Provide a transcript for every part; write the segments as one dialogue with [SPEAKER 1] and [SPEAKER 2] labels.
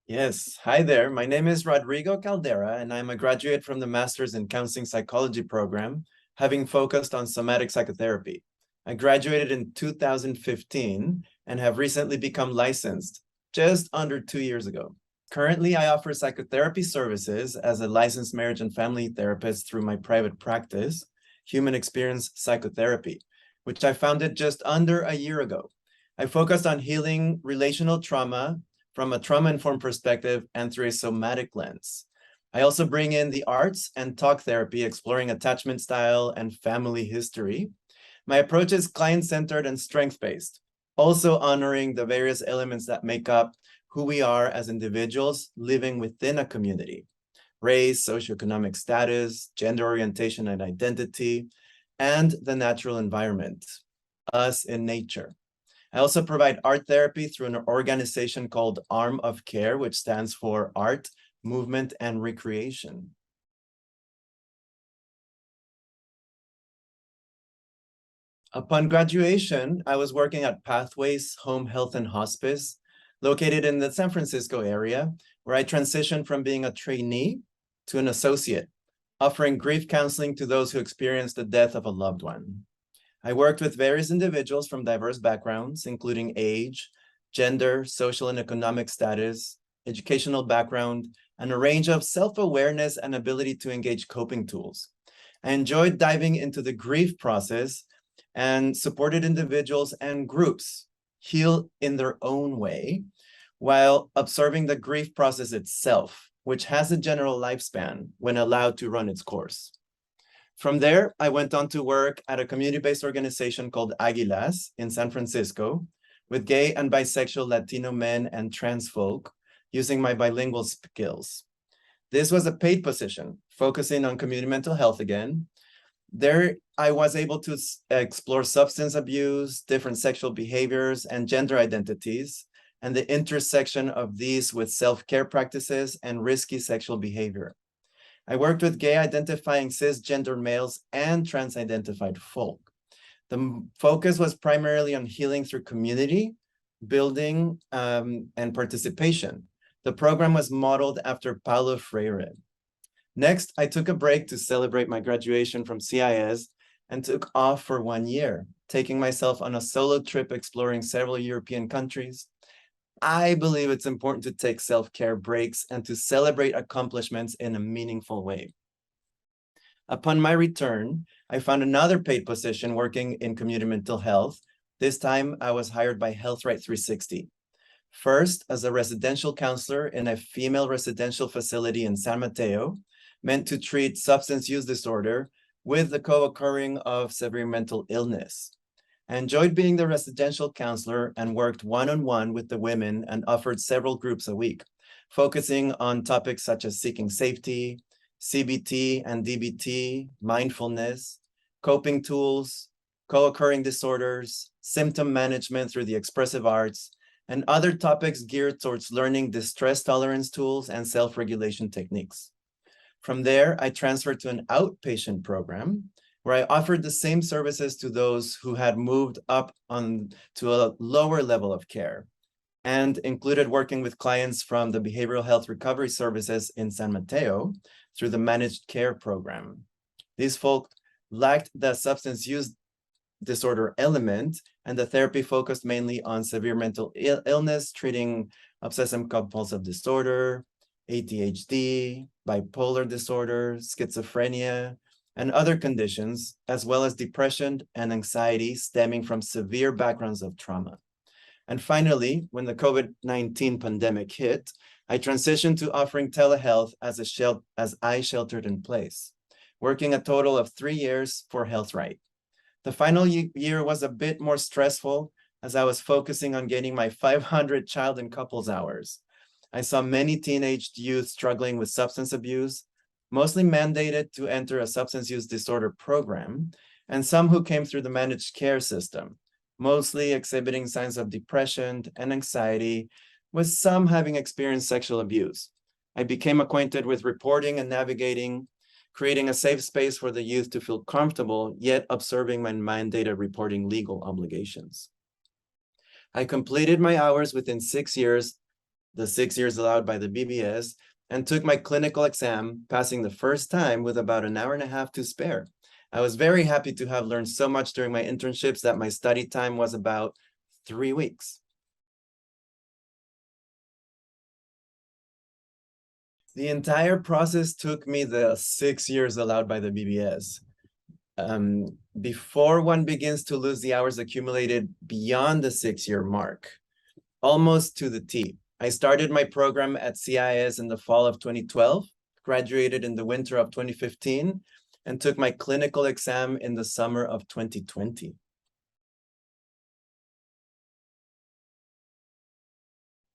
[SPEAKER 1] Yes, hi there. My name is Rodrigo Caldera, and I'm a graduate from the Master's in Counseling Psychology program, having focused on somatic psychotherapy. I graduated in 2015 and have recently become licensed just under 2 years ago. Currently, I offer psychotherapy services as a licensed marriage and family therapist through my private practice, Human Experience Psychotherapy, which I founded just under a year ago. I focused on healing relational trauma from a trauma-informed perspective and through a somatic lens. I also bring in the arts and talk therapy, exploring attachment style and family history. My approach is client-centered and strength-based, also honoring the various elements that make up who we are as individuals living within a community: race, socioeconomic status, gender orientation and identity, and the natural environment, us in nature. I also provide art therapy through an organization called Arm of Care, which stands for Art, Movement, and Recreation. Upon graduation, I was working at Pathways Home Health and Hospice, located in the San Francisco area, where I transitioned from being a trainee to an associate, offering grief counseling to those who experienced the death of a loved one. I worked with various individuals from diverse backgrounds, including age, gender, social and economic status, educational background, and a range of self-awareness and ability to engage coping tools. I enjoyed diving into the grief process and supported individuals and groups heal in their own way while observing the grief process itself, which has a general lifespan when allowed to run its course. From there, I went on to work at a community-based organization called Águilas in San Francisco with gay and bisexual Latino men and trans folk using my bilingual skills. This was a paid position, focusing on community mental health again. There, I was able to explore substance abuse, different sexual behaviors, and gender identities, and the intersection of these with self-care practices and risky sexual behavior. I worked with gay identifying cisgender males and trans identified folk. The focus was primarily on healing through community, building, and participation. The program was modeled after Paulo Freire. Next, I took a break to celebrate my graduation from CIS and took off for 1 year, taking myself on a solo trip exploring several European countries. I believe it's important to take self-care breaks and to celebrate accomplishments in a meaningful way. Upon my return, I found another paid position working in community mental health. This time, I was hired by Health Right 360. First, as a residential counselor in a female residential facility in San Mateo, meant to treat substance use disorder with the co-occurring of severe mental illness. I enjoyed being the residential counselor and worked one-on-one with the women and offered several groups a week, focusing on topics such as seeking safety, CBT and DBT, mindfulness, coping tools, co-occurring disorders, symptom management through the expressive arts, and other topics geared towards learning distress tolerance tools and self-regulation techniques. From there, I transferred to an outpatient program where I offered the same services to those who had moved up on to a lower level of care, and included working with clients from the behavioral health recovery services in San Mateo through the managed care program. These folk lacked the substance use disorder element, and the therapy focused mainly on severe mental illness, treating obsessive compulsive disorder, ADHD, bipolar disorder, schizophrenia, and other conditions, as well as depression and anxiety stemming from severe backgrounds of trauma. And finally, when the COVID-19 pandemic hit, I transitioned to offering telehealth as I sheltered in place, working a total of 3 years for Health Right. The final year was a bit more stressful as I was focusing on getting my 500 child and couples hours. I saw many teenage youth struggling with substance abuse, mostly mandated to enter a substance use disorder program, and some who came through the managed care system, mostly exhibiting signs of depression and anxiety, with some having experienced sexual abuse. I became acquainted with reporting and navigating, creating a safe space for the youth to feel comfortable, yet observing my mandated reporting legal obligations. I completed my hours within 6 years the 6 years allowed by the BBS, and took my clinical exam, passing the first time with about an hour and a half to spare. I was very happy to have learned so much during my internships that my study time was about 3 weeks. The entire process took me the 6 years allowed by the BBS. Before one begins to lose the hours accumulated beyond the 6-year mark, almost to the T. I started my program at CIS in the fall of 2012, graduated in the winter of 2015, and took my clinical exam in the summer of 2020.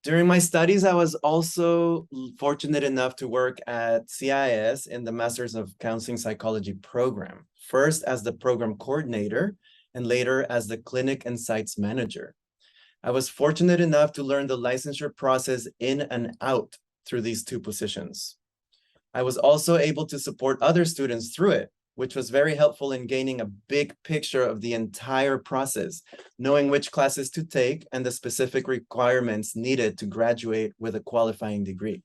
[SPEAKER 1] During my studies, I was also fortunate enough to work at CIS in the Masters of Counseling Psychology program, first as the program coordinator and later as the clinic and sites manager. I was fortunate enough to learn the licensure process in and out through these two positions. I was also able to support other students through it, which was very helpful in gaining a big picture of the entire process, knowing which classes to take and the specific requirements needed to graduate with a qualifying degree.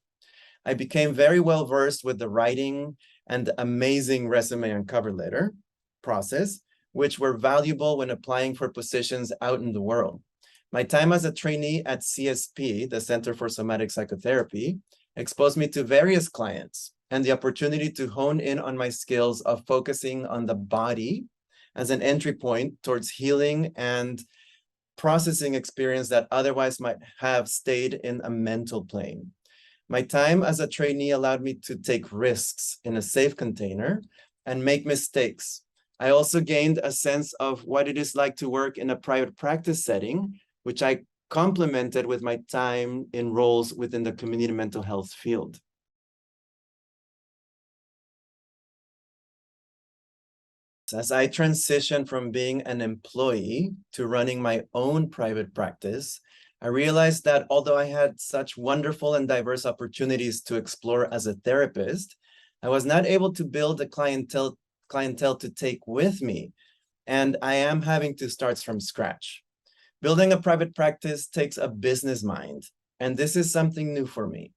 [SPEAKER 1] I became very well versed with the writing and amazing resume and cover letter process, which were valuable when applying for positions out in the world. My time as a trainee at CSP, the Center for Somatic Psychotherapy, exposed me to various clients and the opportunity to hone in on my skills of focusing on the body as an entry point towards healing and processing experience that otherwise might have stayed in a mental plane. My time as a trainee allowed me to take risks in a safe container and make mistakes. I also gained a sense of what it is like to work in a private practice setting, which I complemented with my time in roles within the community mental health field. As I transitioned from being an employee to running my own private practice, I realized that although I had such wonderful and diverse opportunities to explore as a therapist, I was not able to build a clientele to take with me, and I am having to start from scratch. Building a private practice takes a business mind, and this is something new for me.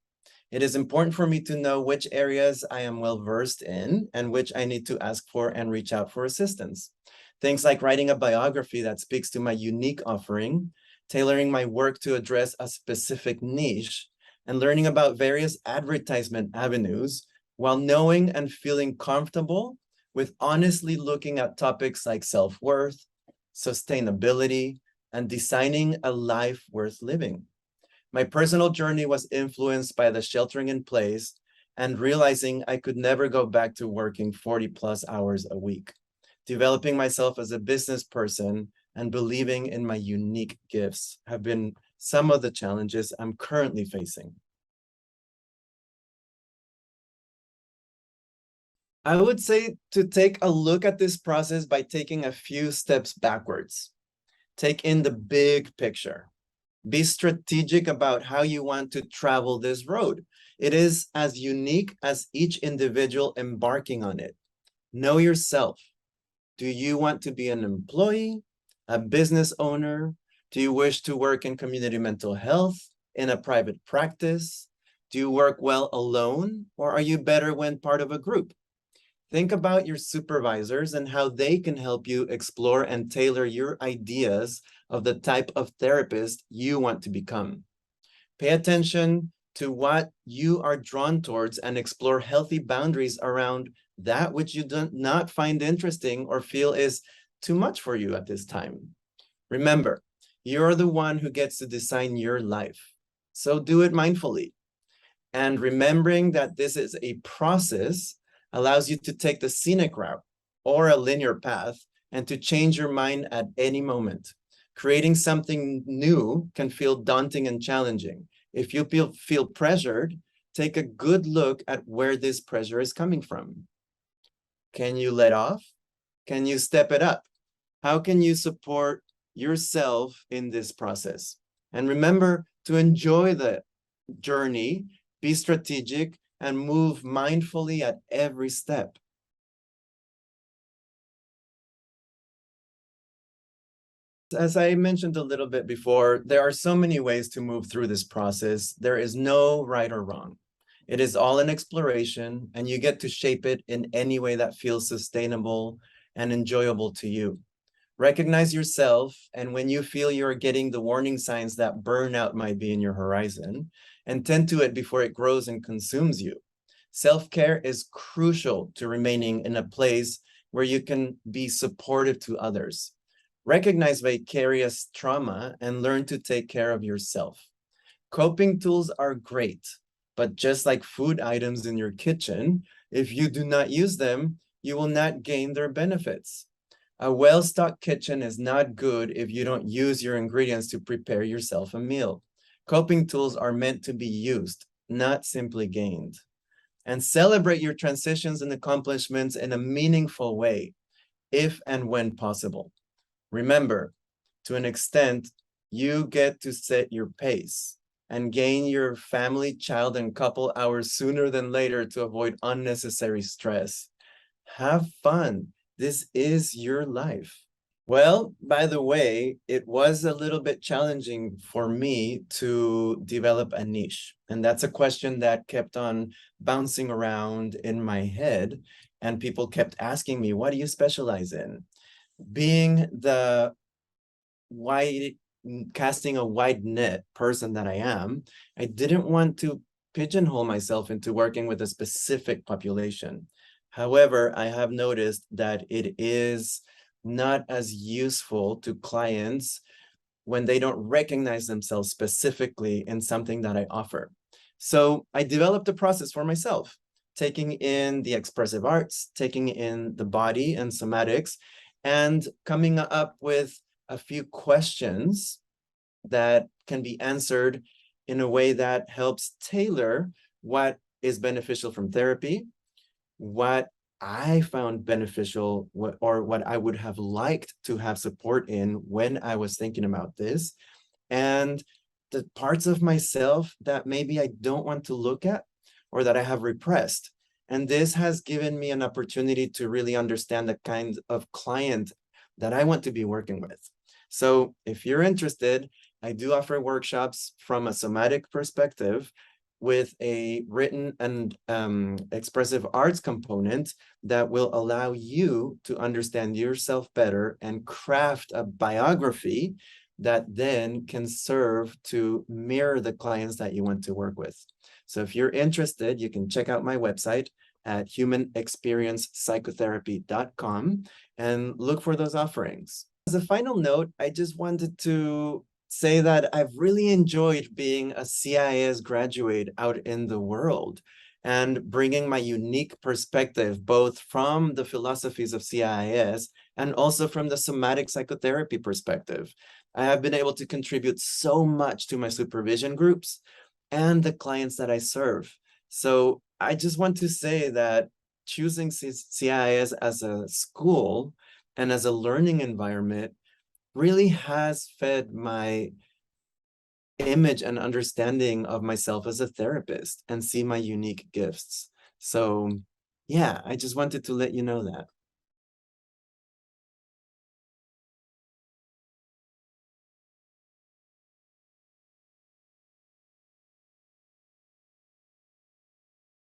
[SPEAKER 1] It is important for me to know which areas I am well versed in and which I need to ask for and reach out for assistance. Things like writing a biography that speaks to my unique offering, tailoring my work to address a specific niche, and learning about various advertisement avenues while knowing and feeling comfortable with honestly looking at topics like self-worth, sustainability, and designing a life worth living. My personal journey was influenced by the sheltering in place and realizing I could never go back to working 40 plus hours a week. Developing myself as a business person and believing in my unique gifts have been some of the challenges I'm currently facing. I would say to take a look at this process by taking a few steps backwards. Take in the big picture. Be strategic about how you want to travel this road. It is as unique as each individual embarking on it. Know yourself. Do you want to be an employee, a business owner? Do you wish to work in community mental health, in a private practice? Do you work well alone, or are you better when part of a group? Think about your supervisors and how they can help you explore and tailor your ideas of the type of therapist you want to become. Pay attention to what you are drawn towards and explore healthy boundaries around that which you do not find interesting or feel is too much for you at this time. Remember, you're the one who gets to design your life, so do it mindfully. And remembering that this is a process allows you to take the scenic route or a linear path and to change your mind at any moment. Creating something new can feel daunting and challenging. If you feel pressured, take a good look at where this pressure is coming from. Can you let off? Can you step it up? How can you support yourself in this process? And remember to enjoy the journey, be strategic, and move mindfully at every step. As I mentioned a little bit before, there are so many ways to move through this process. There is no right or wrong. It is all an exploration, and you get to shape it in any way that feels sustainable and enjoyable to you. Recognize yourself, and when you feel you're getting the warning signs that burnout might be in your horizon, and tend to it before it grows and consumes you. Self-care is crucial to remaining in a place where you can be supportive to others. Recognize vicarious trauma and learn to take care of yourself. Coping tools are great, but just like food items in your kitchen, if you do not use them, you will not gain their benefits. A well-stocked kitchen is not good if you don't use your ingredients to prepare yourself a meal. Coping tools are meant to be used, not simply gained. And celebrate your transitions and accomplishments in a meaningful way, if and when possible. Remember, to an extent, you get to set your pace and gain your family, child, and couple hours sooner than later to avoid unnecessary stress. Have fun. This is your life. Well, by the way, it was a little bit challenging for me to develop a niche. And that's a question that kept on bouncing around in my head. And people kept asking me, what do you specialize in? Being the wide, casting a wide net person that I am, I didn't want to pigeonhole myself into working with a specific population. However, I have noticed that it is not as useful to clients when they don't recognize themselves specifically in something that I offer. So I developed a process for myself, taking in the expressive arts, taking in the body and somatics, and coming up with a few questions that can be answered in a way that helps tailor what is beneficial from therapy, what I found beneficial, or what I would have liked to have support in when I was thinking about this, and the parts of myself that maybe I don't want to look at or that I have repressed. And this has given me an opportunity to really understand the kind of client that I want to be working with. So if you're interested, I do offer workshops from a somatic perspective with a written and expressive arts component that will allow you to understand yourself better and craft a biography that then can serve to mirror the clients that you want to work with. So if you're interested, you can check out my website at humanexperiencepsychotherapy.com and look for those offerings. As a final note, I just wanted to say that I've really enjoyed being a CIS graduate out in the world and bringing my unique perspective, both from the philosophies of CIS and also from the somatic psychotherapy perspective. I have been able to contribute so much to my supervision groups and the clients that I serve. So I just want to say that choosing CIS as a school and as a learning environment really has fed my image and understanding of myself as a therapist and see my unique gifts. So yeah, I just wanted to let you know that.